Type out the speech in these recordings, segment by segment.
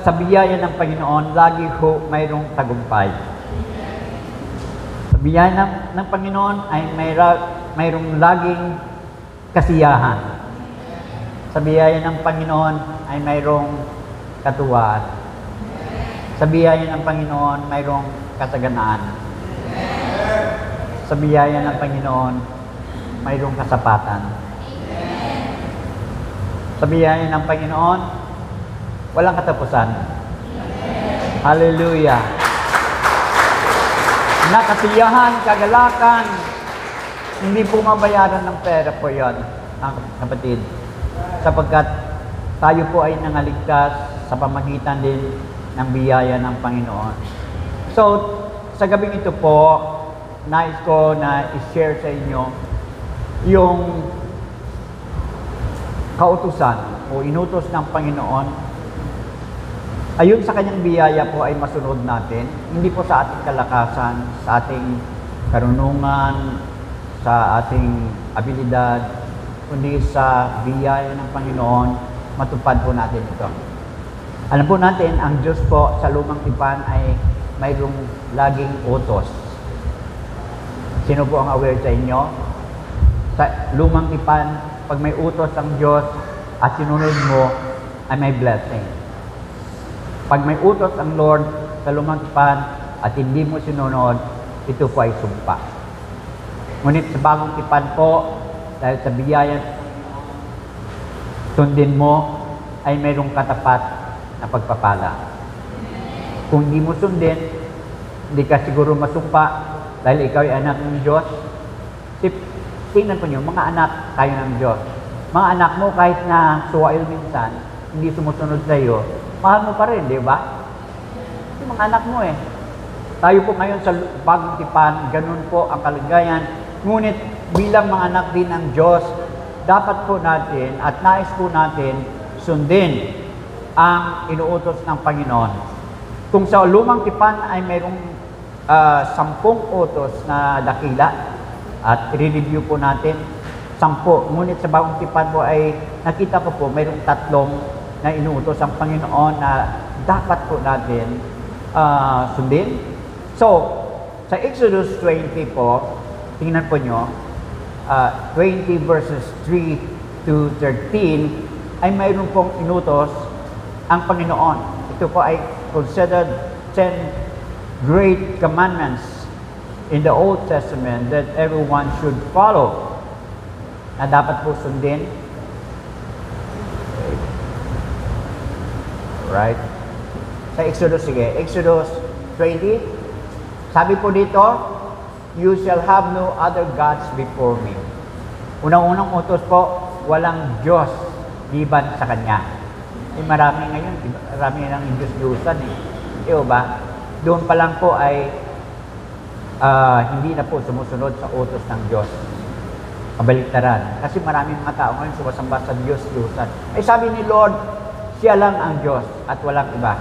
Sa biyaya ng Panginoon, lagi ho mayroong tagumpay. Sa biyaya ng Panginoon ay mayroong laging kasiyahan. Sa biyaya ng Panginoon ay mayroong katuwaan. Sa biyaya ng Panginoon, mayroong kasaganaan. Sa biyaya ng Panginoon, mayroong kasapatan. Sa biyaya ng Panginoon, walang katapusan. Hallelujah! Nakasiyahan, kagalakan, hindi po mabayaran ng pera po yan, kapatid. Sapagkat tayo po ay nangaligtas sa pamagitan din ng biyaya ng Panginoon. So, sa gabing ito po, nais ko na i-share sa inyo yung kautusan o inutos ng Panginoon. Ayon sa kanyang biyaya po ay masunod natin, hindi po sa ating kalakasan, sa ating karunungan, sa ating abilidad, kundi sa biyaya ng Panginoon, matupad po natin ito. Alam po natin, ang Diyos po sa lumang tipan ay mayroong laging utos. Sino po ang aware sa inyo? Sa lumang tipan, pag may utos ang Diyos at sinunod mo, ay may blessing. Pag may utos ang Lord sa lumang tipan at hindi mo sinunod, ito po ay sumpa. Ngunit sa bagong tipan po, dahil sa biyaya, sundin mo, ay mayroong katapat na pagpapala. Kung hindi mo sundin, hindi ka siguro masumpa dahil ikaw ay anak ng Diyos. Tingnan po nyo, mga anak tayo ng Diyos. Mga anak mo, kahit na suwail minsan, hindi sumusunod sa iyo, mahal mo pa rin, di ba? Yung mga anak mo eh. Tayo po ngayon sa bagong tipan, ganun po ang kalagayan. Ngunit bilang mga anak din ng Diyos, dapat po natin at nais po natin sundin ang inuutos ng Panginoon. Kung sa lumang tipan ay mayroong 10 utos na dakila at i-review po natin 10. Ngunit sa bagong tipan po ay nakita ko po mayroong 3 na inuutos ang Panginoon na dapat po natin sundin. So, sa Exodus 20 po, tingnan po nyo, 20 verses 3 to 13, ay mayroon pong inutos ang Panginoon. Ito po ay considered 10 great commandments in the Old Testament that everyone should follow, na dapat po sundin. Right? Sa Exodus, sige. Exodus 20. Sabi po dito, you shall have no other gods before me. Unang-unang utos po, walang Diyos liban sa Kanya. Marami ngayon, marami nang Diyos-Diyosan eh. Iyo ba? Doon pa lang po ay hindi na po sumusunod sa utos ng Diyos. Kabaliktaran. Kasi maraming mga tao ngayon sumasamba sa Diyos-Diyosan. Ay sabi ni Lord, siya lang ang Diyos at walang iba.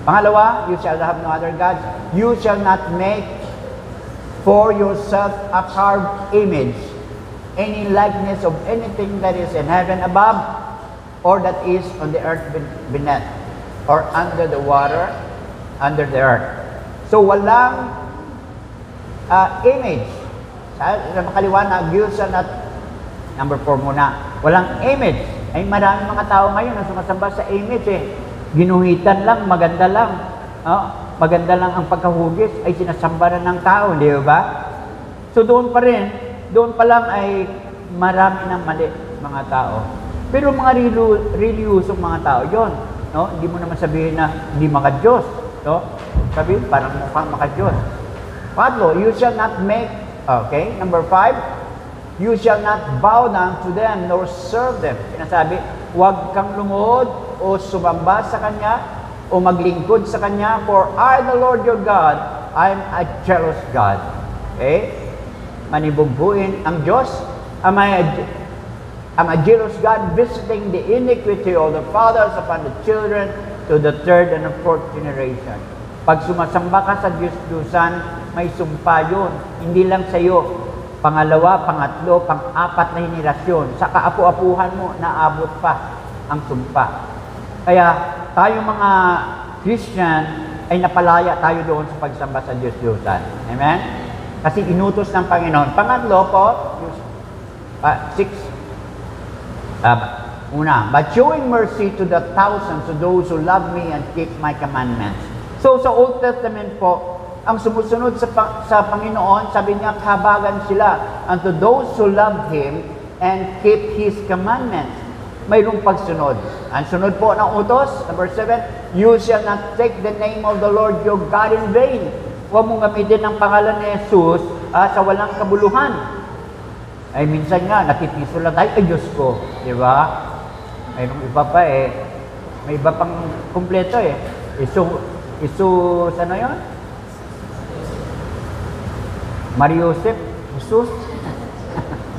Pangalawa, you shall have no other gods. You shall not make for yourself a carved image, any likeness of anything that is in heaven above, or that is on the earth beneath, or under the water, under the earth. So walang image. Sa makaliwanag, you shall not, number 4 muna, walang image. Ay maraming mga tao ngayon na sumasamba sa image eh. Ginuhitan lang, maganda lang. Maganda lang ang pagkahugis ay sinasamba na ng tao, di ba? So doon pa rin, doon pa lang ay marami ng mali mga tao. Pero mga reliyosong mga tao yon, no? Hindi mo naman sabihin na hindi maka-Diyos, no? Sabihin parang mukhang maka-Diyos. Patlo, you shall not make, okay, number 5, you shall not bow down to them nor serve them. Sinasabi, huwag kang lumuhod o sumamba sa Kanya o maglingkod sa Kanya, for I, the Lord your God, I am a jealous God. Okay? Manibugbuin ang Diyos. I'm a jealous God, visiting the iniquity of the fathers upon the children to the 3rd and the 4th generation. Pag sumasamba ka sa Diyos-Diyosan, may sumpa yun. Hindi lang sa iyo. Pangalawa, pangatlo, pang-4 na henerasyon. Sa kaapu-apuhan mo, naabot pa ang sumpa. Kaya tayo mga Christian ay napalaya tayo doon sa pagsamba sa Diyos-Diyosan. Amen? Kasi inutos ng Panginoon. Pangatlo po, 6. Una, but showing mercy to the thousands, to those who love me and keep my commandments. So sa Old Testament po, ang sumusunod sa Panginoon, sabi niya, kahabagan sila. And to those who love Him and keep His commandments. Mayroong pagsunod. Ang sunod po ng utos, number 7, you shall not take the name of the Lord your God in vain. Huwag mong gamitin ang pangalan ni Jesus sa walang kabuluhan. Ay minsan nga, nakipiso lang tayo, ay Diyos ko. Di ba? Mayroong iba pa may iba pang kumpleto Isus, ano yun? Mariusip, Jesus.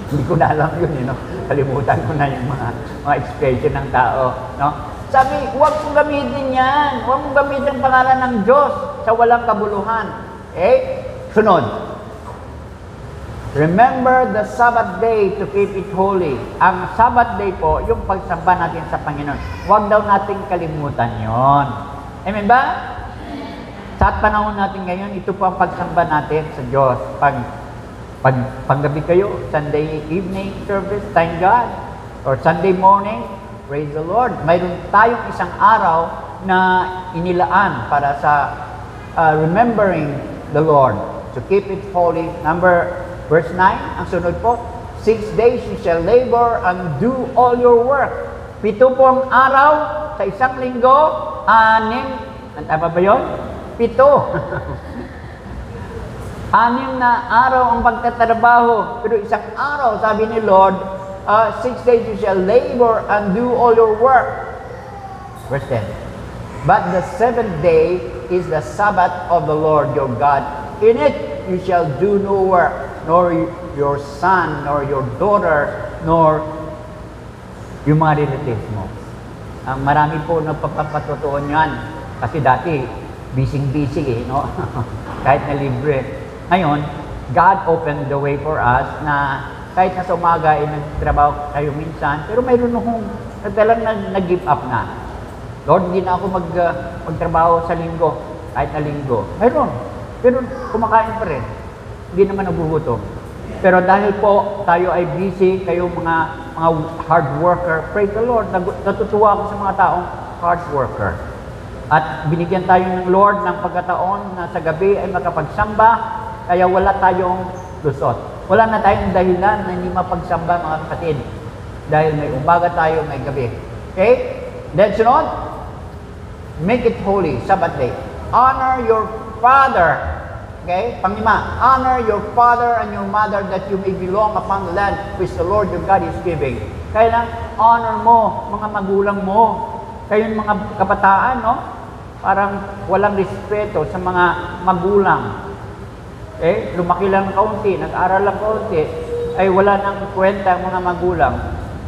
Hindi ko na alam yun, no? Kalimutan ko na yung mga expression ng tao, no? Sabi, huwag mong gamitin yan. Huwag mong gamitin ang pangalan ng Diyos sa walang kabuluhan. Sunod. Remember the Sabbath day to keep it holy. Ang Sabbath day po, yung pagsamba natin sa Panginoon. Huwag daw nating kalimutan yon. Amen ba? Sa panahon natin ngayon, ito po ang pagsamba natin sa Diyos. Paggabi kayo, Sunday evening service, thank God. Or Sunday morning, praise the Lord. Mayroon tayong isang araw na inilaan para sa remembering the Lord. To keep it holy. Verse 9, ang sunod po, 6 days you shall labor and do all your work. 7 pong araw sa isang linggo, 6, tama ba yun? 7. 6 na araw ang pagtatrabaho. Pero isang araw, sabi ni Lord, 6 days you shall labor and do all your work. Verse 10, but the 7th day is the Sabbath of the Lord your God. In it you shall do no work, nor your son, nor your daughter, nor yung mga relatives mo. Ang marami po nagpapatutuon yan. Kasi dati, busy-busy no? Kahit na libre. Ngayon, God opened the way for us na kahit na sa umaga ay nagtrabaho kayo minsan, pero mayroon akong talagang nag-give up na. Lord, hindi na ako magtrabaho sa linggo, kahit na linggo. Mayroon. Pero kumakain pa rin. Hindi naman nagugutom. Pero dahil po tayo ay busy, kayo mga hard worker, praise the Lord, natutuwa ako sa mga taong hard worker. At binigyan tayo ng Lord ng pagkataon na sa gabi ay makapagsamba, kaya wala tayong lusot. Wala na tayong dahilan na hindi mapagsamba, mga kapatid. Dahil may umaga tayo, may gabi. Okay? Then sunod, make it holy, Sabbath day. Honor your father. Okay? Panglima, honor your father and your mother that you may belong upon the land which the Lord your God is giving. Kaya lang, honor mo, mga magulang mo. Kayong mga kabataan, no? Parang walang respeto sa mga magulang. Okay? Lumaki lang kaunti, nag-aral lang kaunti, ay wala nang kwenta ang mga magulang.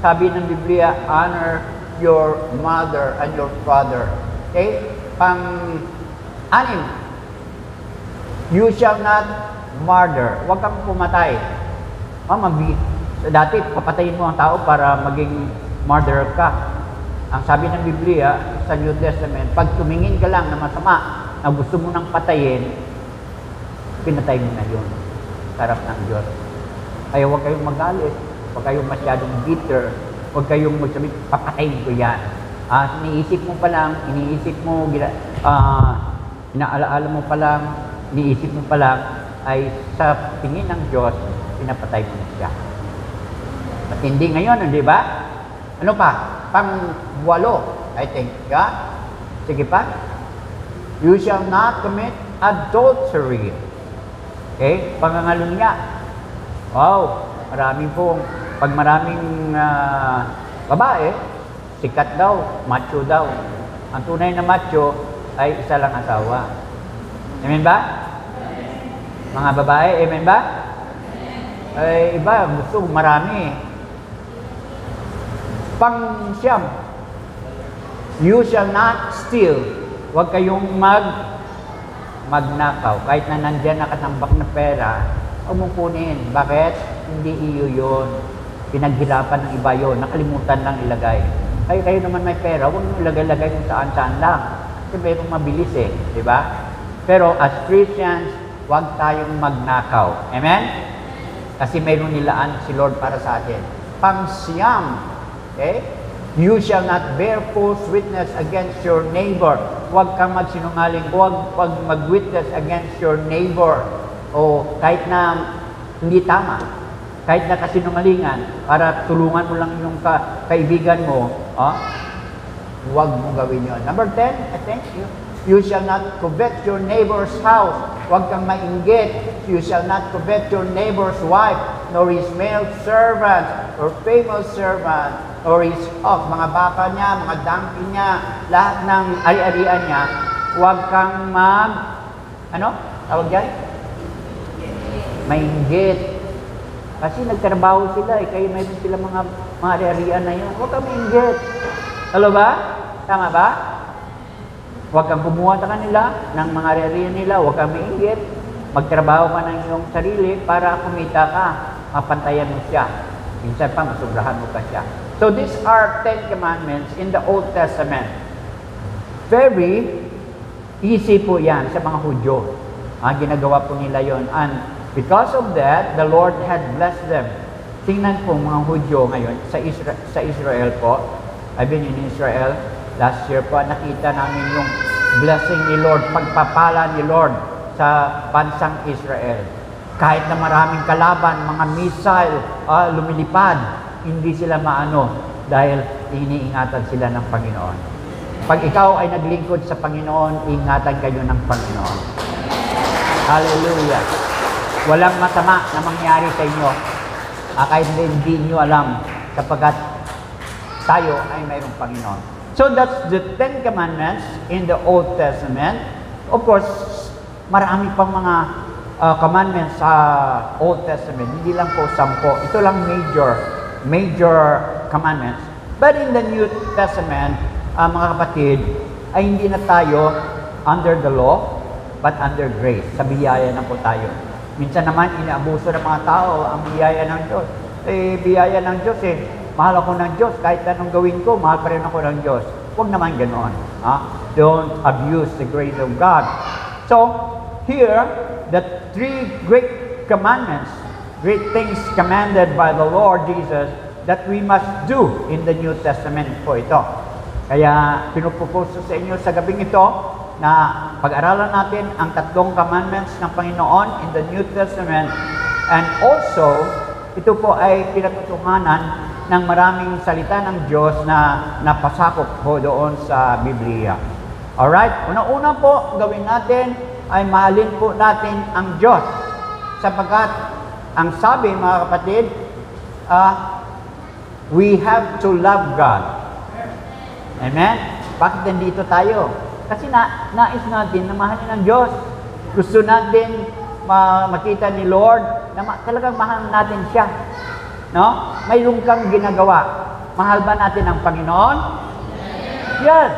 Sabi ng Biblia, honor your mother and your father. Okay? Pang-anim, you shall not murder. Huwag kang pumatay. Dati, papatayin mo ang tao para maging murderer ka. Ang sabi ng Biblia sa New Testament, pag tumingin ka lang na masama, na gusto mo nang patayin, pinatay mo na yun. Sarap ng Diyos. Kaya huwag kayong magalit. Huwag kayong masyadong bitter. Huwag kayong magsabi, papatayin ko yan. Iniisip mo pa lang, inaalaala mo pa lang, iniisip mo pa lang, ay sa tingin ng Diyos, pinapatay mo na siya. At hindi ngayon, di ba? Ano pa? Pang-8, I think. Yeah? Sige pa. You shall not commit adultery. Okay? Pangangalunya. Wow! Pag maraming babae, sikat daw, macho daw. Ang tunay na macho ay isa lang asawa. Amen ba? Mga babae, amen ba? Ay, iba, gusto marami. Pang-siyam, you shall not steal. Huwag kayong magnakaw. Kahit na nandyan nakatambak na pera, huwag mong kunin. Bakit? Hindi iyo yun. Pinaghirapan ng iba yun. Nakalimutan lang ilagay. Kayo naman may pera, huwag nyo ilagay-lagay kung saan-saan lang. Kasi mayroong mabilis di ba? Pero as Christians, huwag tayong magnakaw. Amen? Kasi mayroon nilaan si Lord para sa atin. Pang-siyam, okay? You shall not bear false witness against your neighbor. Huwag kang magsinungaling, huwag mag-witness against your neighbor. O kahit na hindi tama, kahit na kasinungalingan, para tulungan mo lang yung kaibigan mo, huwag mo gawin yun. Number 10, I think, you shall not covet your neighbor's house. Huwag kang mainggit. You shall not covet your neighbor's wife, nor his male servant, or female servant, or his ox, mga baka niya, mga donkey niya, lahat ng ari-arian niya. Huwag kang tawag dyan? Mainggit. Kasi nagtrabaho sila kayo mayroon sila mga ari-arian na yun. Huwag kang mainggit. Talo ba? Tama ba? Huwag kang kumuha sa kanila ng mga ari-arian nila. Huwag kang mainggit. Magtrabaho ka ng iyong sarili para kumita ka. Mapantayan mo siya. Minsan pa, masubrahan mo pa siya. So these are 10 commandments in the Old Testament. Very easy po yan sa mga Hudyo. Ginagawa po nila yon. And because of that, the Lord had blessed them. Tingnan po mga Hudyo ngayon sa Israel po. I've been in Israel last year po. Nakita namin yung blessing ni Lord, pagpapala ni Lord sa bansang Israel. Kahit na maraming kalaban, mga missile, lumilipad, hindi sila maano dahil iniingatan sila ng Panginoon. Pag ikaw ay naglingkod sa Panginoon, ingatan kayo ng Panginoon. Hallelujah! Walang masama na mangyari sa inyo. Kahit hindi nyo alam sapagkat tayo ay mayroong Panginoon. So that's the 10 commandments in the Old Testament. Of course, marami pang mga commandments sa Old Testament. Hindi lang po 10. Ito lang major commandments. But in the New Testament, mga kapatid, ay hindi na tayo under the law, but under grace. Sa biyaya na po tayo. Minsan naman, inaabuso ng mga tao ang biyaya ng Diyos. Biyaya ng Diyos mahal ako ng Diyos. Kahit anong gawin ko, mahal pa rin ako ng Diyos. Huwag naman ganoon. Don't abuse the grace of God. So, here, the 3 great commandments, great things commanded by the Lord Jesus that we must do in the New Testament po ito. Kaya, pinupropose sa inyo sa gabing ito na pag-aralan natin ang 3 commandments ng Panginoon in the New Testament. And also, ito po ay pinatutuhanan ng maraming salita ng Diyos na napasakop po doon sa Biblia. Alright? Una-una po, gawin natin ay mahalin po natin ang Diyos. Sapagkat, ang sabi mga kapatid, we have to love God. Amen? Bakit nandito tayo? Kasi nais natin na mahalin ang Diyos. Gusto natin makita ni Lord na talagang mahal natin siya. No? Mayroon kang ginagawa. Mahal ba natin ang Panginoon? Yes.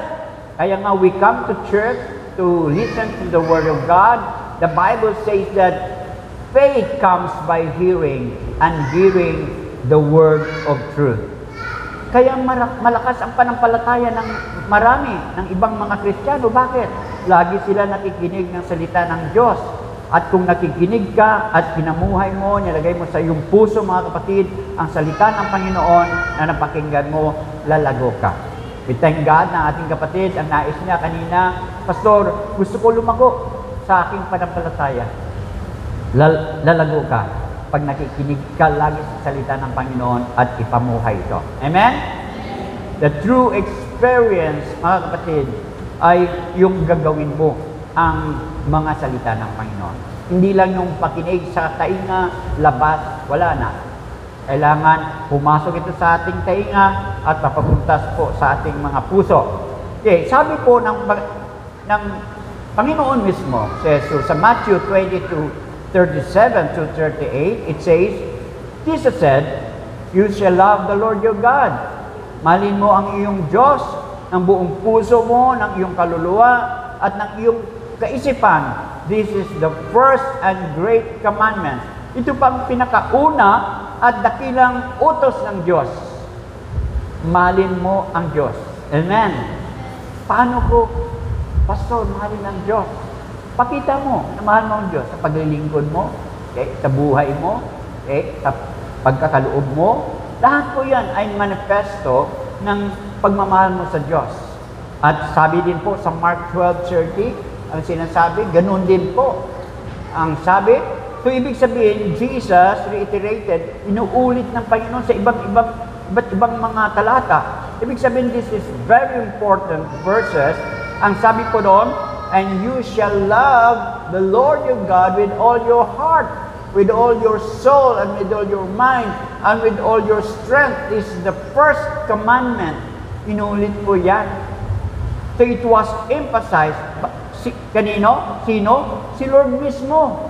Kaya nga we come to church to listen to the Word of God. The Bible says that faith comes by hearing, and hearing the Word of truth. Kaya malakas ang panampalataya ng marami, ng ibang mga Kristiyano. Bakit? Lagi sila nakikinig ng salita ng Diyos. At kung nakikinig ka at pinamuhay mo, nilagay mo sa iyong puso, mga kapatid, ang salita ng Panginoon na napakinggan mo, lalago ka. We thank God na ating kapatid, ang nais niya kanina, Pastor, gusto ko lumago sa aking panampalataya. Lalago ka pag nakikinig ka lagi sa salita ng Panginoon at ipamuhay ito. Amen? The true experience, mga kapatid, ay yung gagawin mo ang mga salita ng Panginoon. Hindi lang yung pakinig sa tainga, labas, wala na. Kailangan pumasok ito sa ating tainga at papapuntas po sa ating mga puso. Okay, sabi po ng Panginoon mismo, sa Matthew 22:37 to 38, it says, Jesus said, "You shall love the Lord your God." Mahalin mo ang iyong Diyos ng buong puso mo, ng iyong kaluluwa, at ng iyong kaisipan. This is the first and great commandment. Ito pang pinakauna at dakilang utos ng Diyos. mahalin mo ang Diyos. Amen. Paano ko, Pastor, mahalin ang Diyos? Pakita mo na mahal mo ang Diyos sa paglilingkod mo, sa buhay mo, sa pagkakaloob mo. Lahat po yan ay manifesto ng pagmamahal mo sa Diyos. At sabi din po sa Mark 12:30, ang sinasabi, ganun din po ang sabi. So, ibig sabihin, Jesus reiterated, inuulit ng Panginoon sa iba't ibang mga talata. Ibig sabihin, this is very important verses. Ang sabi po doon, and you shall love the Lord your God with all your heart, with all your soul, and with all your mind, and with all your strength. This is the first commandment. Inulit po yan. So it was emphasized. Kanino? Sino? Si Lord mismo.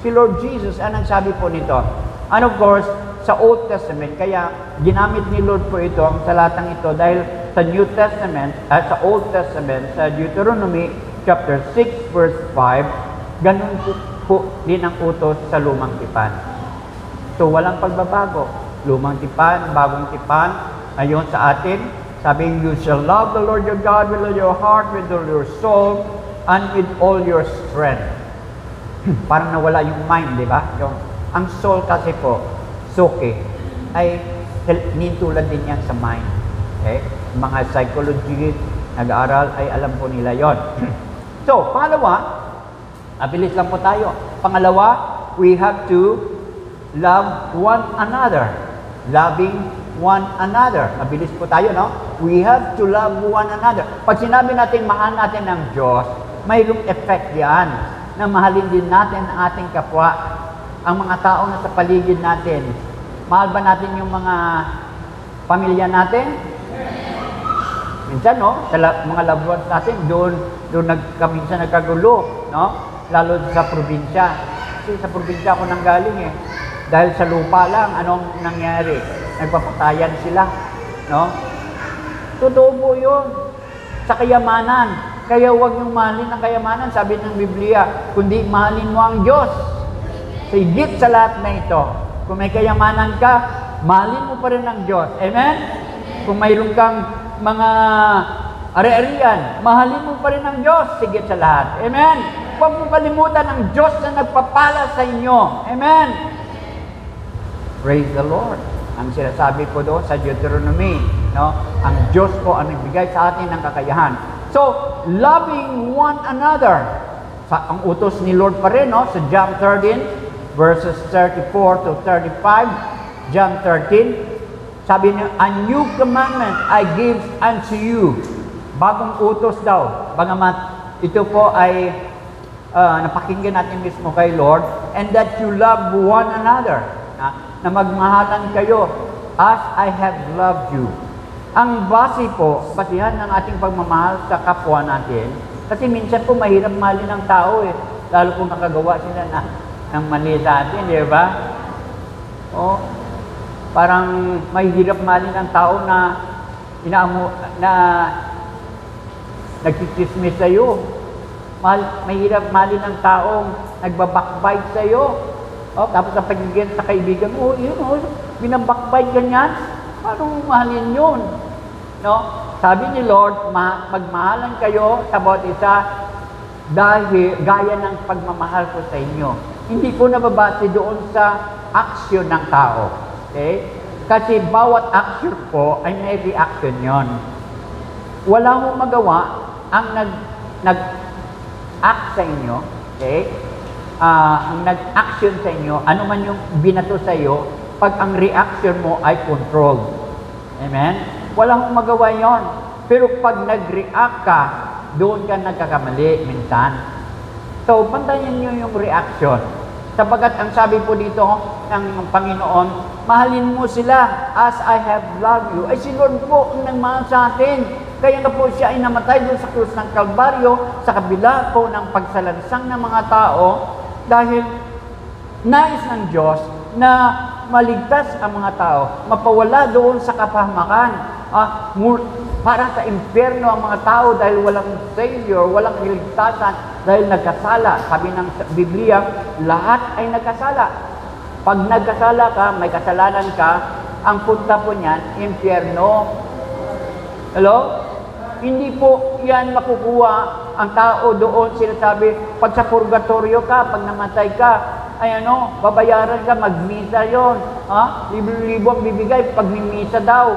Si Lord Jesus. Anong sabi po nito? And of course, sa Old Testament, kaya ginamit ni Lord po ito, ang talatang ito, dahil sa New Testament, at sa Old Testament, sa Deuteronomy chapter 6, verse 5, ganun po din ang utos sa lumang tipan. So, walang pagbabago. Lumang tipan, bagong tipan, ayon sa atin, sabi, you shall love the Lord your God with all your heart, with all your soul, and with all your strength. Parang nawala yung mind, di ba? Ang soul kasi po, soke, ay nintulad din yan sa mind. Okay? Mga psychologists, nag-aaral, ay alam po nila yon. So, pangalawa, abilis lang po tayo. Pangalawa, we have to love one another. Loving one another. Mabilis po tayo, no? We have to love one another. Pag sinabi natin, mahal natin ng Diyos, mayroong effect yan na mahalin din natin ang ating kapwa, ang mga tao na sa paligid natin. Mahal ba natin yung mga pamilya natin? Minsan, no? Sa mga loved ones natin, doon minsan nagkagulo, no? Lalo sa probinsya. Kasi sa probinsya ako nanggaling eh. Dahil sa lupa lang, anong nangyari? Nagpapatayan sila, no? Totoo po yun. Sa kayamanan. Kaya huwag niyong mahalin ang kayamanan, sabi ng Biblia, kundi mahalin mo ang Diyos. Higit sa lahat na ito. Kung may kayamanan ka, mahalin mo pa rin ang Diyos. Amen? Kung mayroon kang mga ari-arian, mahalin mo pa rin ang Diyos. Higit sa lahat. Amen? Huwag mo kalimutan ang Diyos na nagpapala sa inyo. Amen? Praise the Lord. Ang sinasabi po doon sa Deuteronomy, no? Ang Diyos po ang nagbigay sa atin ng kakayahan. So, loving one another. Ang utos ni Lord pa rin, no? Sa John 13, verses 34 to 35. John 13, sabi niya, a new commandment I give unto you. Bagong utos daw. Bagamat ito po ay napakinggan natin mismo kay Lord, and that you love one another. Na magmahalan kayo as I have loved you. Ang base po, basihan ng ating pagmamahal sa kapwa natin, kasi minsan po mahirap mahalin ng tao eh, lalo kung nakagawa sila ng mali sa atin, di ba? O, parang mahirap mahalin ng tao na nagtitismis sa'yo. Mahirap mahalin ng taong nagbabakbite sa'yo. O, tapos ang pagiging sa kaibigan mo, yun, binabakbite ganyan. Paano mahalin yun? No? Sabi ni Lord, magmahalan kayo sa bawat isa dahil gaya ng pagmamahal ko sa inyo. Hindi po nababase doon sa action ng tao. Okay? Kasi bawat action po ay may reaction yon. Wala mong magawa ang nag-act sa inyo. Okay? Ang nag-action sa inyo, ano man yung binato sa iyo, pag ang reaction mo ay controlled. Amen? Walang magawa yon. Pero pag nag-react ka, doon ka nagkakamali minsan. So, pantayin nyo yung reaction. Sapagat ang sabi po dito ng Panginoon, mahalin mo sila as I have loved you. Ay si Lord po ang nagmahal sa atin. Kaya na po siya ay namatay doon sa krus ng Kalbaryo, sa kabila po ng pagsalansang ng mga tao, dahil nais ng Diyos na maligtas ang mga tao, mapawala doon sa kapahamakan. Para sa impyerno ang mga tao dahil walang Savior, walang kaligtasan, dahil nagkasala. Sabi ng Biblia, lahat ay nagkasala. Pag nagkasala ka, may kasalanan ka, ang punta po niyan, impyerno, Hello? Hindi po yan makukuha ang tao doon. Sinasabi, pag sa purgatorio ka, pag namatay ka, ay babayaran ka, magmisa yon. Libo-libo ang bibigay pag mimisa daw,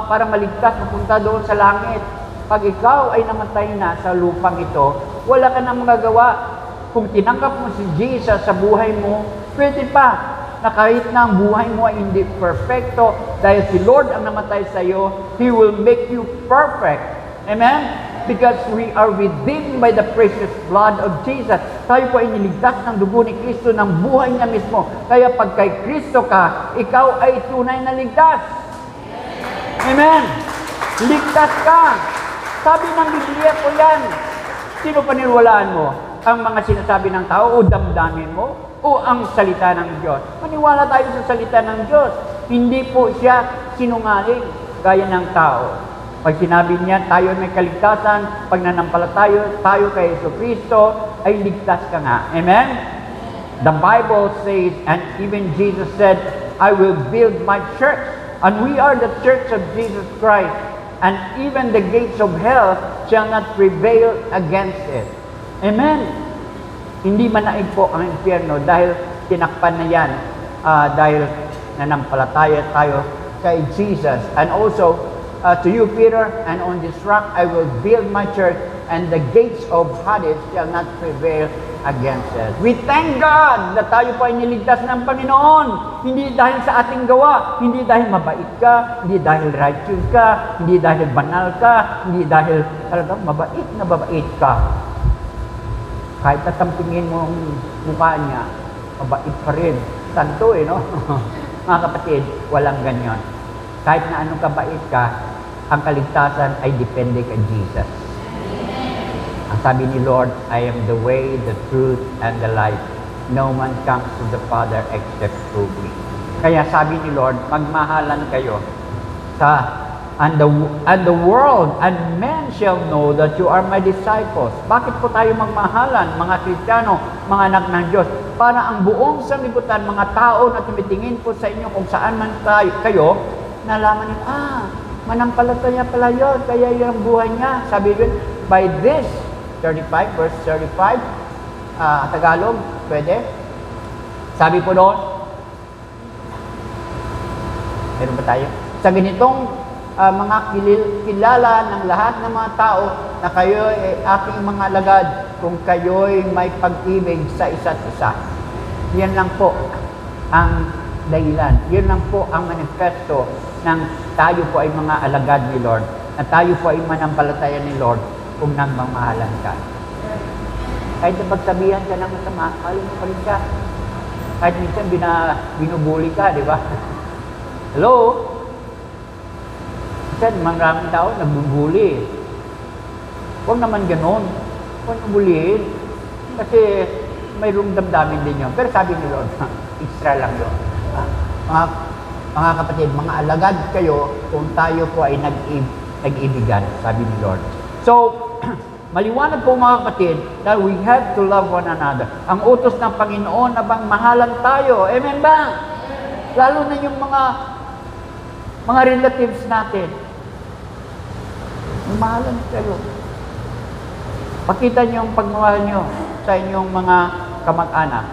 para maligtas, mapunta doon sa langit. Pag ikaw ay namatay na sa lupang ito, wala ka nang magagawa. Kung tinanggap mo si Jesus sa buhay mo, pwede pa na kahit na ang buhay mo ay hindi perfecto, dahil si Lord ang namatay sa iyo, He will make you perfect. Amen? Because we are redeemed by the precious blood of Jesus. Tayo po ay niligtas ng dugo ni Kristo, ng buhay niya mismo. Kaya pag kay Kristo ka, ikaw ay tunay na ligtas. Amen? Ligtas ka. Sabi ng Biblia po yan. Sino paniniwalaan mo? Ang mga sinasabi ng tao o damdamin mo? O ang salita ng Diyos? Maniwala tayo sa salita ng Diyos. Hindi po siya sinungaling gaya ng tao. Pag sinabi niya, tayo may kaligtasan, pag nanampalataya tayo kay Jesucristo, ay ligtas ka nga. Amen? The Bible says, and even Jesus said, I will build my church. And we are the church of Jesus Christ. And even the gates of hell shall not prevail against it. Amen? Hindi manaig po ang impyerno dahil tinakpan na yan, dahil nanampalataya tayo kay Jesus. And also, to you, Peter, and on this rock I will build my church, and the gates of Hades shall not prevail against it. We thank God na tayo pa ay niligtas ng Panginoon. Hindi dahil sa ating gawa, hindi dahil mabait ka, hindi dahil righteous ka, hindi dahil banal ka, hindi dahil talagang mabait ka. Kahit tatampingin mo ang mukha niya, mabait pa rin. Santo no? Mga kapatid, walang ganyan. Kahit na anong kabait ka, ang kaligtasan ay depende kay Jesus. Ang sabi ni Lord, I am the way, the truth, and the life. No man comes to the Father except through me. Kaya sabi ni Lord, magmahalan kayo and the world and men shall know that you are my disciples. Bakit po tayo magmahalan, mga Kristiyano, mga anak ng Diyos? Para ang buong sanlibutan, mga tao na tumitingin po sa inyo kung saan man kayo, nalaman nyo, manampalataya pala yun, kaya yung buhay niya. Sabi yun, by this, 35, verse 35, Tagalog, pwede? Sabi po doon, meron ba tayo? Sa ganitong mga kilala ng lahat ng mga tao na kayo ay aking mga alagad kung kayo'y may pag-ibig sa isa't isa. Yan lang po ang dahilan. Yan lang po ang manifesto ng tayo po ay mga alagad ni Lord, na tayo po ay manampalataya ni Lord kung nagmamahalan ka. Kahit na pagsabihan ka ng masama, mahal mo pa rin siya. Kahit minsan binubuli ka, di ba? Hello? Minsan, maraming tao nagbubuli. Huwag naman ganon. Huwag nabulihin. Kasi mayroong damdamin din yun. Pero sabi ni Lord, extra lang yun. Mga kapatid, mga alagad kayo kung tayo po ay nag-ibigan, sabi ni Lord. So, maliwanag po mga kapatid that we have to love one another. Ang utos ng Panginoon na bang mahalan tayo. Amen ba? Lalo na yung mga relatives natin. Mahalan kayo. Pakita niyo ang pagmamahal niyo sa inyong mga kamag-anak.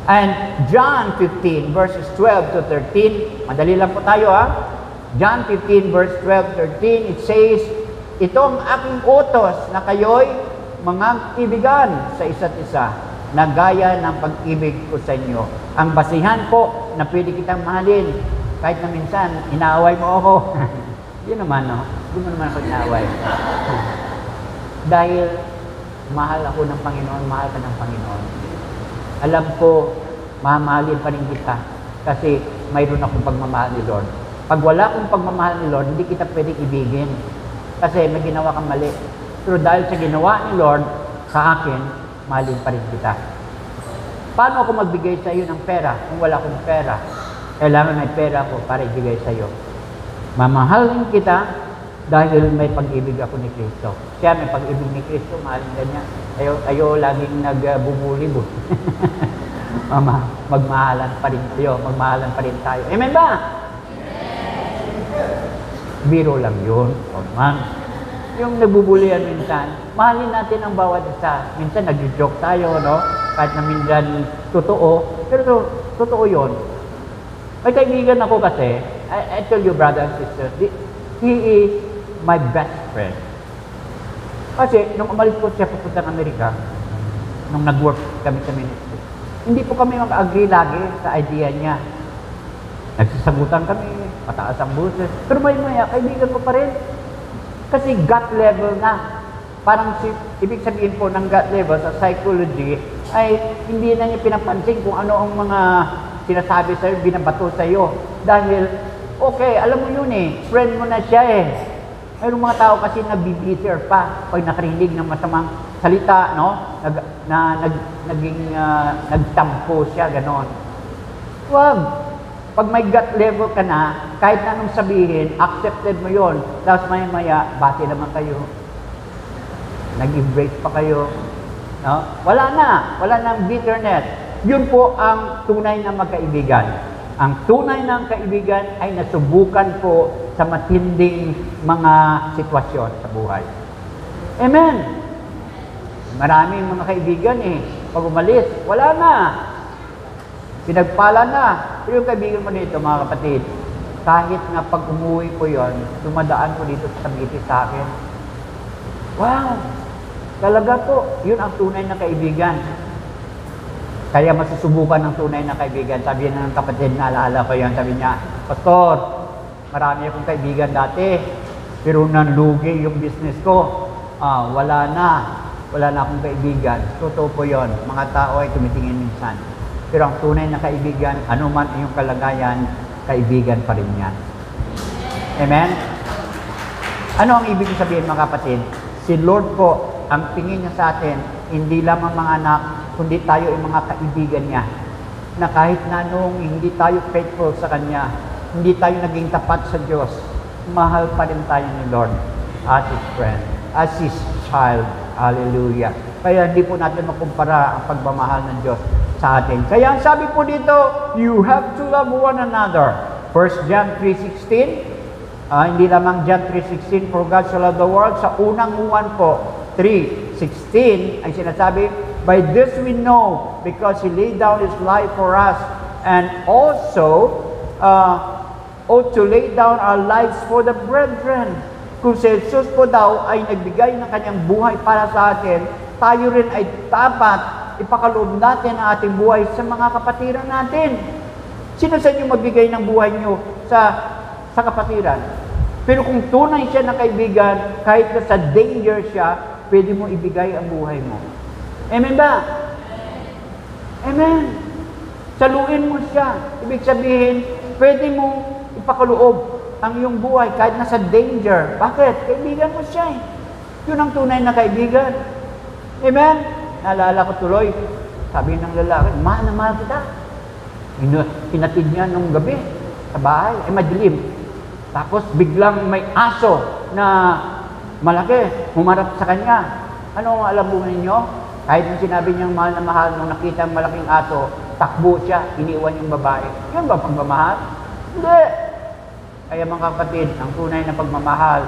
And John 15 verses 12 to 13, madali lang po tayo John 15 verse 12 13, it says, ito ang aking utos na kayo'y mga ibigan sa isa't isa, na gaya ng pag-ibig ko sa inyo. Ang basihan po na pwede kitang mahalin, kahit na minsan, inaaway mo ako. Yun naman, no? Hindi mo naman ako inaaway. Dahil mahal ako ng Panginoon, mahal ka ng Panginoon. Alam ko, mamahalin pa rin kita kasi mayroon akong pagmamahal ni Lord. Pag wala akong pagmamahal ni Lord, hindi kita pwedeng ibigin kasi may ginawa kang mali. Pero dahil sa ginawa ni Lord sa akin, mahalin pa rin kita. Paano ako magbigay sa iyo ng pera kung wala akong pera? Kailangan may pera ako para ibigay sa iyo. Mamahalin kita dahil may pag-ibig ako ni Kristo. Kaya may pag-ibig ni Kristo, mahalin ka niya. Ayaw laging nagbubuli mo. Magmahalan pa rin tayo. Magmahalan pa rin tayo. Amen ba? Biro lang yun. yung nagbubulian minsan. Mahalin natin ang bawat isa. Minsan nag-joke tayo, no? Kahit na minsan totoo. Pero totoo yon. May kaibigan ako kasi, I tell you, brother and sister, he is my best friend. Kasi, nung umalis ko siya papuntang Amerika, nung nag-work kami sa ministry, hindi po kami mag-agree lagi sa idea niya. Nagsasagutan kami, mataas ang boses. Pero maya, kaibigan ko pa rin. Kasi gut level na. Parang ibig sabihin po ng gut level sa psychology ay hindi na niya pinapansin kung ano ang mga sinasabi sa'yo, binabato sa'yo. Dahil, okay, alam mo yun friend mo na siya Mayroong mga tao kasi nabibitter pa pag nakarinig ng masamang salita, no? Nagtampo siya, ganon. Wag! Pag may gut level ka na, kahit na anong sabihin, accepted mo yon. Tapos maya-maya, bati naman kayo. Nag-embrace pa kayo. No? Wala na ang bitterness. Yun po ang tunay na magkaibigan. Ang tunay na kaibigan ay nasubukan po sa matinding mga sitwasyon sa buhay. Amen! Maraming mga kaibigan pag umalis, wala na. Pinagpala na. Pero yung kaibigan mo dito, mga kapatid, kahit nga pag umuwi ko yon, dumadaan ko dito sa Cavite sa akin. Wow! Talaga po, yun ang tunay na kaibigan. Kaya masusubukan ng tunay na kaibigan. Sabi na ng kapatid, naalala ko yan, sabi niya, Pastor, marami akong kaibigan dati, pero nanlugi yung business ko. Wala na akong kaibigan. Totoo po yun. Mga tao ay tumitingin minsan. Pero ang tunay na kaibigan, anuman iyong kalagayan, kaibigan pa rin yan. Amen? Ano ang ibig sabihin, mga kapatid? Si Lord po, ang tingin niya sa atin, hindi lamang mga anak, kundi tayo ay mga kaibigan niya. Na kahit na nung hindi tayo faithful sa Kanya, hindi tayo naging tapat sa Diyos, mahal pa rin tayo ni Lord as His friend, as His child. Hallelujah. Kaya hindi po natin makumpara ang pagmamahal ng Diyos sa atin. Kaya ang sabi po dito, you have to love one another. 1 John 3:16, hindi lamang John 3:16, for God so loved the world. Sa unang Juan po, 3:16, ay sinasabi, by this we know, because He laid down His life for us, and also ought to lay down our lives for the brethren. Kung si Jesus po daw ay nagbigay ng Kanyang buhay para sa atin, tayo rin ay dapat ipakaloob natin ang ating buhay sa mga kapatiran natin. Sino sa inyo magbigay ng buhay nyo sa kapatiran? Pero kung tunay siya na kaibigan, kahit na sa danger siya, pwede mo ibigay ang buhay mo. Amen ba? Amen. Saluin mo siya. Ibig sabihin, pwede mo ipakaloob ang iyong buhay kahit nasa danger. Bakit? Kaibigan mo siya Yun ang tunay na kaibigan. Amen? Naalala ko tuloy, sabi ng lalaki, mahal na mahal kita. Pinatid niya nung gabi sa bahay, madilim. Tapos biglang may aso na malaki, humarap sa kanya. Ano ang alam mo ninyo? Kahit nung sinabi niyang mahal na mahal, nung nakita ang malaking aso, takbo siya, iniwan yung babae. Yun ba pagmamahal? Hindi. Kaya mga kapatid, ang tunay na pagmamahal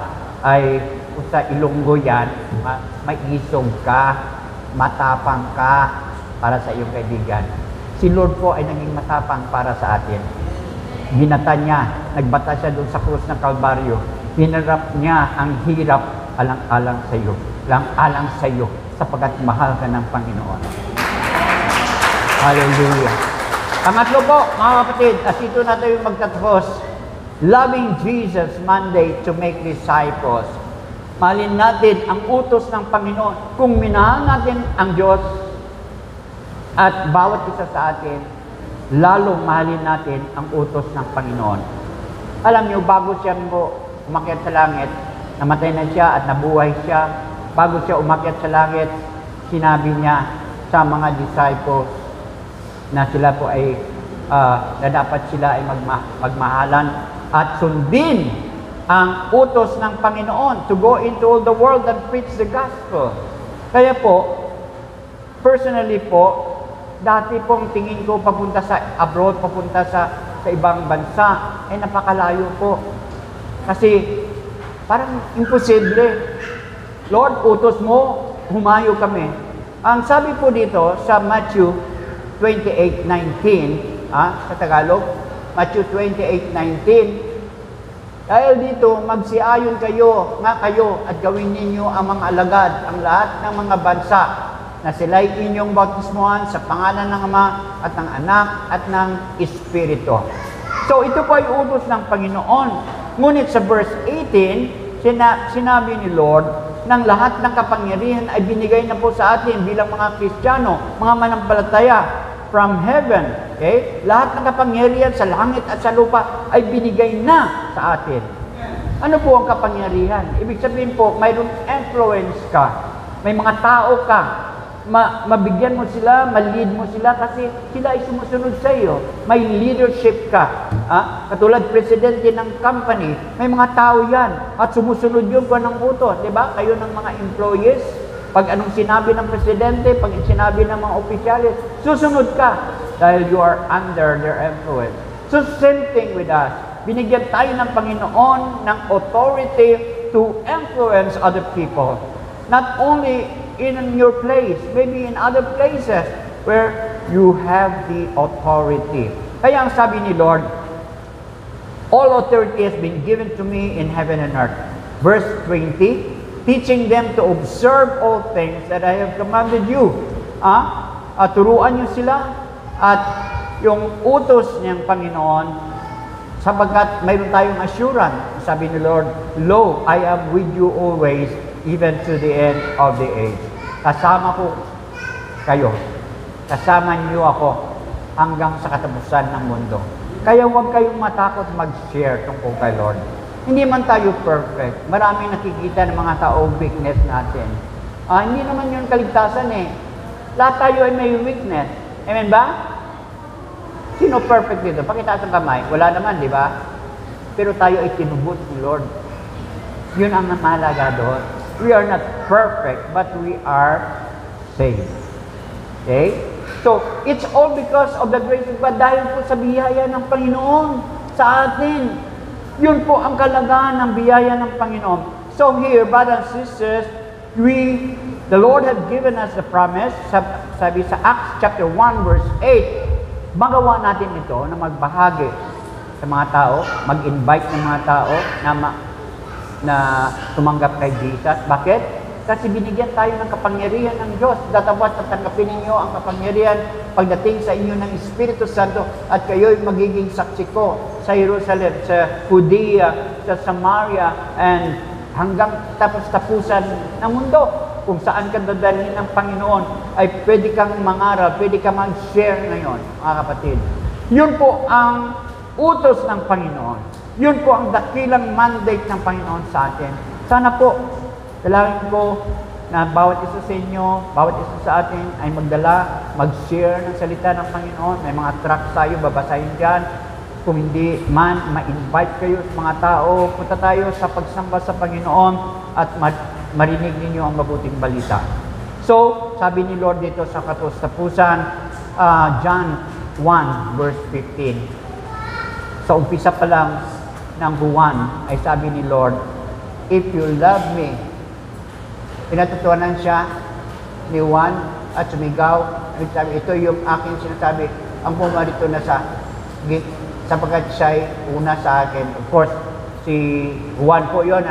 ay kung sa Ilonggo yan, may isog ka, matapang ka para sa iyong kaibigan. Si Lord po ay naging matapang para sa atin. Ginata niya, nagbata siya doon sa krus ng Kalbaryo. Hinarap niya ang hirap alang-alang sa iyo. Alang-alang sa iyo, sapagat mahal ka ng Panginoon. Hallelujah. Pangatlo po, mga kapatid, as ito na tayo magtatapos, loving Jesus mandate to make disciples. Mahalin natin ang utos ng Panginoon. Kung minahal natin ang Diyos at bawat isa sa atin, lalong mahalin natin ang utos ng Panginoon. Alam niyo, bago siya po umakyat sa langit, namatay na siya at nabuhay siya, bago siya umakyat sa langit, sinabi niya sa mga disciples na sila po ay na dapat sila ay magmahalan at sundin ang utos ng Panginoon to go into all the world and preach the gospel. Kaya po, personally po, dati pong tingin ko papunta sa abroad, papunta sa ibang bansa, ay napakalayo po. Kasi parang imposible. Lord, utos mo, humayo kami. Ang sabi po dito sa Matthew 28:19, sa Tagalog, Matthew 28:19, dahil dito, magsiayon kayo at gawin ninyo ang mga alagad, ang lahat ng mga bansa, na sila'y inyong bautismuhan sa pangalan ng Ama at ng Anak at ng Espiritu. So, ito po ay utos ng Panginoon. Ngunit sa verse 18, sinabi ni Lord, ng lahat ng kapangyarihan ay binigay na po sa atin bilang mga Kristiyano, mga manampalataya, from heaven. Okay? Lahat ng kapangyarihan sa langit at sa lupa ay binigay na sa atin. Ano po ang kapangyarihan? Ibig sabihin po, mayroong influence ka. May mga tao ka. Mabigyan mo sila, ma-lead mo sila kasi sila ay sumusunod sa iyo. May leadership ka. Katulad presidente ng company, may mga tao yan at sumusunod yun kung anong utos. Diba? Kayo ng mga employees, pag anong sinabi ng presidente, pag sinabi ng mga opisyalis, susunod ka dahil you are under their influence. So same thing with us. Binigyan tayo ng Panginoon ng authority to influence other people. Not only in your place, maybe in other places where you have the authority. Kaya ang sabi ni Lord, all authority has been given to me in heaven and earth. Verse 20, teaching them to observe all things that I have commanded you. Turuan niyo sila at yung utos niyang Panginoon, sapagkat mayroon tayong assurance. Sabi ni Lord, lo, I am with you always, even to the end of the age. Kasama ko kayo. Kasama niyo ako hanggang sa katapusan ng mundo. Kaya huwag kayong matakot mag-share tungkol kay Lord. Hindi man tayo perfect. Maraming nakikita ng mga tao weakness natin. Hindi naman yun kaligtasan eh. Lahat tayo ay may weakness. Amen ba? Sino perfect dito? Pakitaas ang kamay. Wala naman, di ba? Pero tayo ay tinubos ni Lord. Yun ang namalaga doon. We are not perfect, but we are saved. Okay? So, it's all because of the grace of God. Dahil po sa biyaya ng Panginoon sa atin. Yun po ang kalagahan ng biyaya ng Panginoon. So here, brothers and sisters, the Lord had given us the promise, sabi sa Acts chapter 1 verse 8, magawa natin ito na magbahagi sa mga tao, mag-invite ng mga tao na tumanggap kay Jesus. Bakit? Kasi binigyan tayo ng kapangyarihan ng Diyos. Datapot at tanggapin ninyo ang kapangyarihan pagdating sa inyo ng Espiritu Santo at kayo'y magiging saksi ko sa Jerusalem, sa Judea, sa Samaria, and hanggang tapos-tapusan ng mundo. Kung saan ka dadalhin ng Panginoon, ay pwede kang mangaral, pwede kang mag-share ngayon, mga kapatid. Yun po ang utos ng Panginoon. Yun po ang dakilang mandate ng Panginoon sa atin. Sana po, dalangin ko na bawat isa sa inyo, bawat isa sa atin ay magdala, mag-share ng salita ng Panginoon. May mga tracts tayo, babasahin dyan. Kung hindi man, ma-invite kayo sa mga tao. Punta tayo sa pagsamba sa Panginoon at marinig ninyo ang mabuting balita. So, sabi ni Lord dito sa katapusan, John 1 verse 15. Sa umpisa pa lang ng buwan ay sabi ni Lord, if you love me, pinatutuanan siya ni Juan at sumigaw. Sabi, ito yung aking sinasabi, ang pumarito na sapagkat siya'y una sa akin. Of course, si Juan po yun,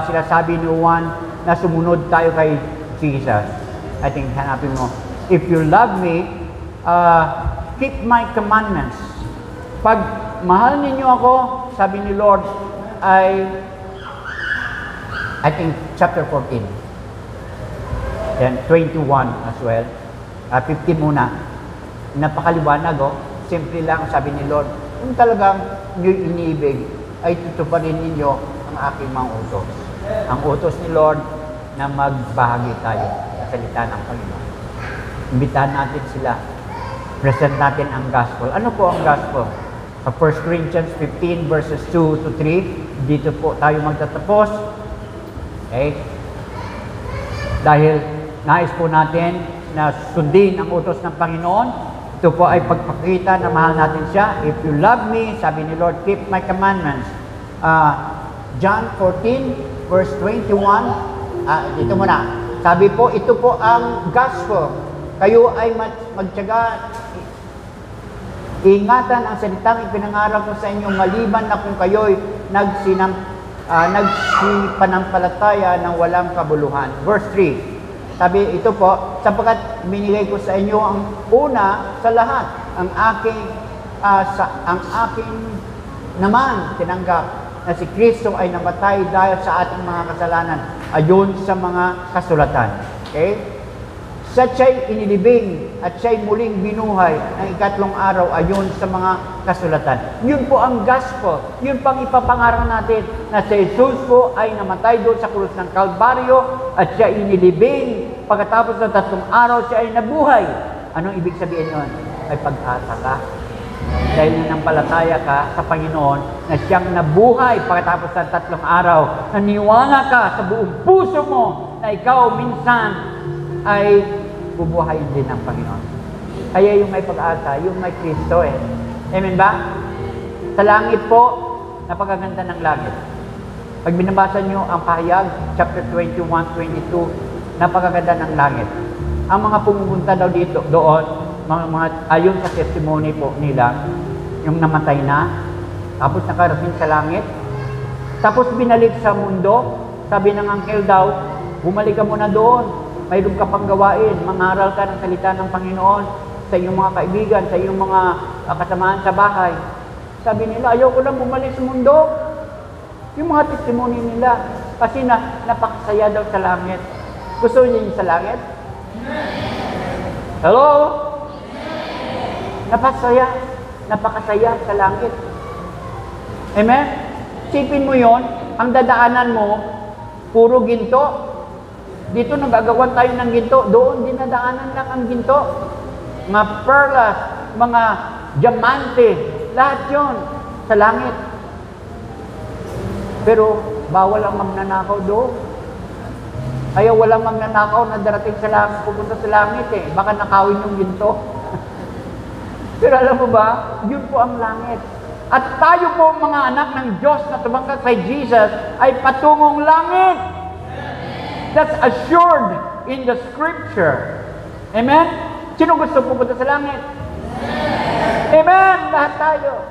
sinasabi ni Juan na sumunod tayo kay Jesus. I think, hanapin mo, if you love me, keep my commandments. Pag mahal ninyo ako, sabi ni Lord, I think chapter 14. Then 21 as well. 15 muna. Napakaliwanag, simple lang, sabi ni Lord, kung talagang nyo'y iniibig, ay tutuparin ninyo ang aking mga utos. Ang utos ni Lord na magbahagi tayo sa salita ng Panginoon. Imbitahan natin sila. Present natin ang gospel. Ano po ang gospel? Sa 1 Corinthians 15 verses 2 to 3, dito po tayo magtatapos. Okay? Dahil nais po natin na sundin ang utos ng Panginoon, ito po ay pagpakita na mahal natin siya. If you love me, sabi ni Lord, keep my commandments. John 14 verse 21, dito muna. Sabi po, ito po ang gospel. Kayo ay magtiyaga, ingatan ang salitang ipinangaral ko sa inyo, maliban na kung kayo'y nagsipanampalataya ng walang kabuluhan. Verse 3. Sabi, ito po, sapagkat binigay ko sa inyo ang una sa lahat, ang aking naman tinanggap na si Kristo ay namatay dahil sa ating mga kasalanan ayon sa mga kasulatan. Okay? Sa siya'y inilibing at siya'y muling binuhay ng ikatlong araw ayon sa mga kasulatan. Yun po ang gospel. Yun pang ipapangaral natin na si Jesus po ay namatay doon sa krus ng Kalbaryo at siya inilibing. Pagkatapos ng 3 araw, siya ay nabuhay. Anong ibig sabihin yun? Ay pag-asa ka. Dahil nanampalataya ka sa Panginoon na siyang nabuhay pagkatapos ng 3 araw. Naniwala ka sa buong puso mo na ikaw minsan ay bubuhayin din ng Panginoon. Kaya yung may pag-asa, yung may Kristo eh. Amen ba? Sa langit po, napakaganda ng langit. Pag binabasa nyo ang pahayag, chapter 21, 22, napakaganda ng langit. Ang mga pumupunta daw dito, doon, ayon sa testimony po nila, yung namatay na, tapos nakarating sa langit, tapos binalik sa mundo, sabi ng anghel daw, bumalik ka muna doon, mayroon ka pang gawain, mangaral ka ng salita ng Panginoon sa iyong mga kaibigan, sa iyong mga kasamahan sa bahay. Sabi nila, ayaw ko lang bumalik sa mundo. Yung mga testimony nila, kasi napakasaya daw sa langit. Gusto niyo yung sa langit? Hello? Napakasaya sa langit. Amen? Sipin mo yon, ang dadaanan mo, puro ginto. Dito nagagawan tayo ng ginto, doon dinadaanan lang ang ginto. Mga perlas, mga diamante, lahat yon sa langit. Pero bawal ang magnanakaw doon. Kaya walang magnanakaw na darating sa langit, pupunta sa langit eh. Baka nakawin yung ginto. Pero alam mo ba, yun po ang langit. At tayo po mga anak ng Diyos na tumangkad kay Jesus ay patungong langit. That's assured in the Scripture. Amen? Sino gusto pupunta sa langit? Amen! Lahat tayo.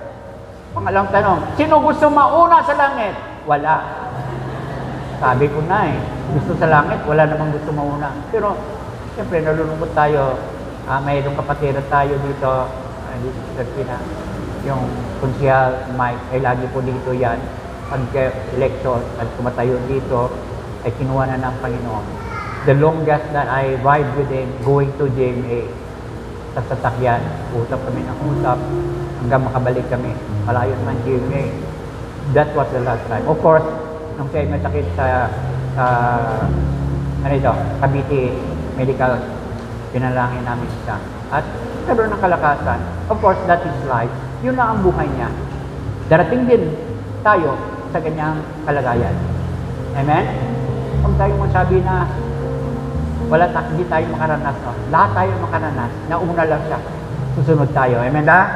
Pangalawang tanong, sino gusto mauna sa langit? Wala. Sabi ko na eh, gusto sa langit, wala namang gusto mauna. Pero, siyempre, nalulungkot tayo. Mayroong kapatiran tayo dito sa Pina. Yung konsyal, Mike, ay lagi po dito yan. Pag-election at kumatayo dito, ay kinuha na ng Panginoon. The longest that I ride with him, going to GMA, sa sasakyan, usap kami ng usap, hanggang makabalik kami. Malayo naman GMA. That was the last time. Of course, nung siya ay masakit sa Cavite Medical, pinalangin namin siya. At karoon ng kalakasan. Of course, that is life. Yun na ang buhay niya. Darating din tayo sa ganyang kalagayan. Amen? Kung tayo masabi na hindi tayo makaranas, no? Lahat tayo makaranas. Nauna lang siya. Susunod tayo. Amen ba?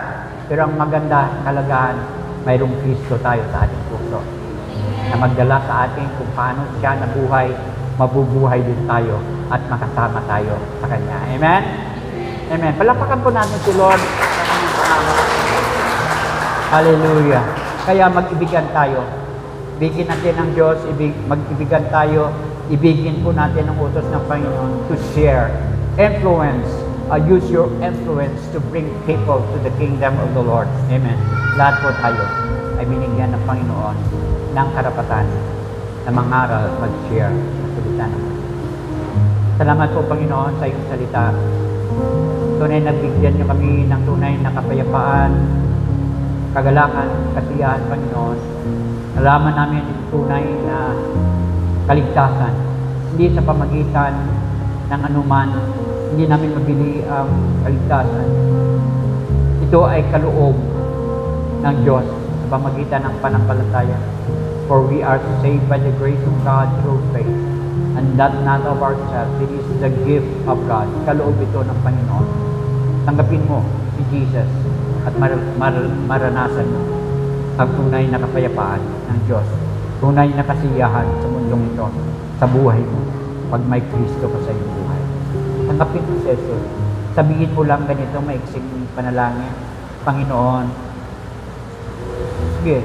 Pero ang maganda kalagahan, mayroong Kristo tayo sa ating puso. Na magdala sa atin kung paano siya nabuhay, mabubuhay din tayo at makasama tayo sa Kanya. Amen? Amen. Palapakan po natin si Lord sa kanyang pangalan. Hallelujah. Kaya mag-ibigan tayo. Ibigin natin ng Diyos, mag-ibigan tayo, ibigin po natin ang utos ng Panginoon to share, influence, use your influence to bring people to the kingdom of the Lord. Amen. Lahat po tayo ay binigyan ng Panginoon ng karapatan na mangaral, mag-share ng salita naman. Salamat po, Panginoon, sa iyong salita. Tunay nagbigyan niyo kami ng tunay na kapayapaan, kagalakan, kasiyahan, Panginoon. Nalaman namin yung tunay na kaligtasan. Hindi sa pamagitan ng anuman, hindi namin mabili ang kaligtasan. Ito ay kaloob ng Diyos sa pamagitan ng panampalataya. For we are saved by the grace of God through faith. And that not of ourselves, it is the gift of God. Kaloob ito ng Panginoon. Tanggapin mo si Jesus at maranasan mo ang tunay na kapayapaan ng Diyos. Tunay na kasiyahan sa mundong ito. sa buhay mo pag may Kristo ka sa iyong buhay. Tanggapin mo si Jesus. Sabihin mo lang ganito, maiksing panalangin. Panginoon, sige,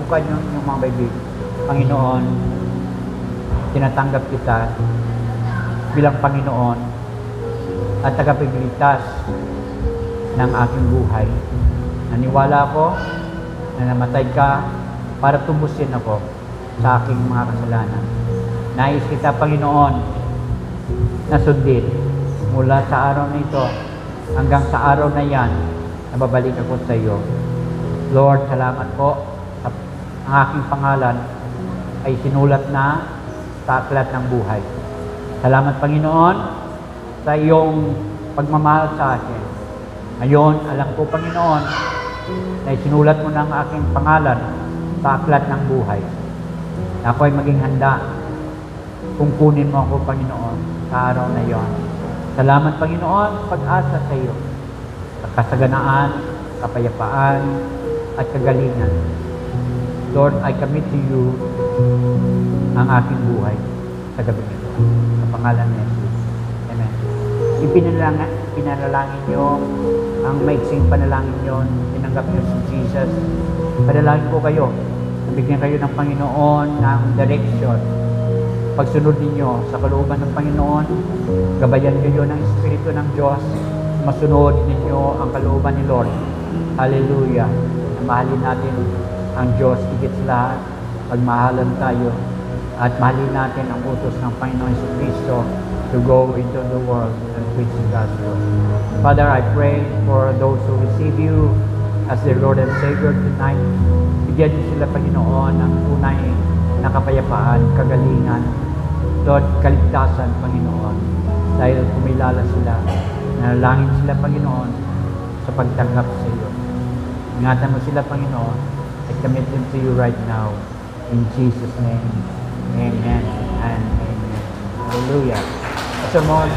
buka nyo yung mga Bible. Panginoon, tinatanggap kita bilang Panginoon at tagapagligtas ng aking buhay. Naniwala ako na namatay ka para tubusin ako sa aking mga kasalanan. Nais kita, Panginoon, na sundin mula sa araw na ito hanggang sa araw na yan na babalik ako sa iyo. Lord, salamat po sa ang aking pangalan ay sinulat na sa aklat ng buhay. Salamat, Panginoon, sa iyong pagmamahal sa akin. Ngayon, alam ko, Panginoon, na sinulat mo ng aking pangalan sa aklat ng buhay. Na ako ay maging handa kung kunin mo ako, Panginoon, sa araw na iyon. Salamat, Panginoon, pag-asa sa iyo, sa kasaganaan, kapayapaan, at kagalingan. Lord, I commit to you ang aking buhay sa gabi nito. Sa pangalan ni Jesus. Amen. Ipinalangin nyo ang maiksing panalangin nyo. Tinanggap nyo si Jesus. Panalangin ko kayo. Nabigyan kayo ng Panginoon ng direction. Pagsunod ninyo sa kalooban ng Panginoon, gabayan nyo ng Espiritu ng Diyos. Masunod ninyo ang kalooban ni Lord. Hallelujah. Mahalin natin ang Diyos higit sa lahat. Pagmahalan tayo at mahalin natin ang utos ng Panginoon si Kristo to go into the world and preach the gospel. Father, I pray for those who receive you as their Lord and Savior tonight. Bigyan niyo sila, Panginoon, ng tunay na kapayapaan, kagalingan, Lord, kaligtasan, Panginoon. Dahil kumilala sila, nalangin sila, Panginoon, sa pagtanggap sa iyo. Ingatan mo sila, Panginoon. I commit them to you right now. In Jesus' name, amen and amen. Hallelujah. Pastor Mon,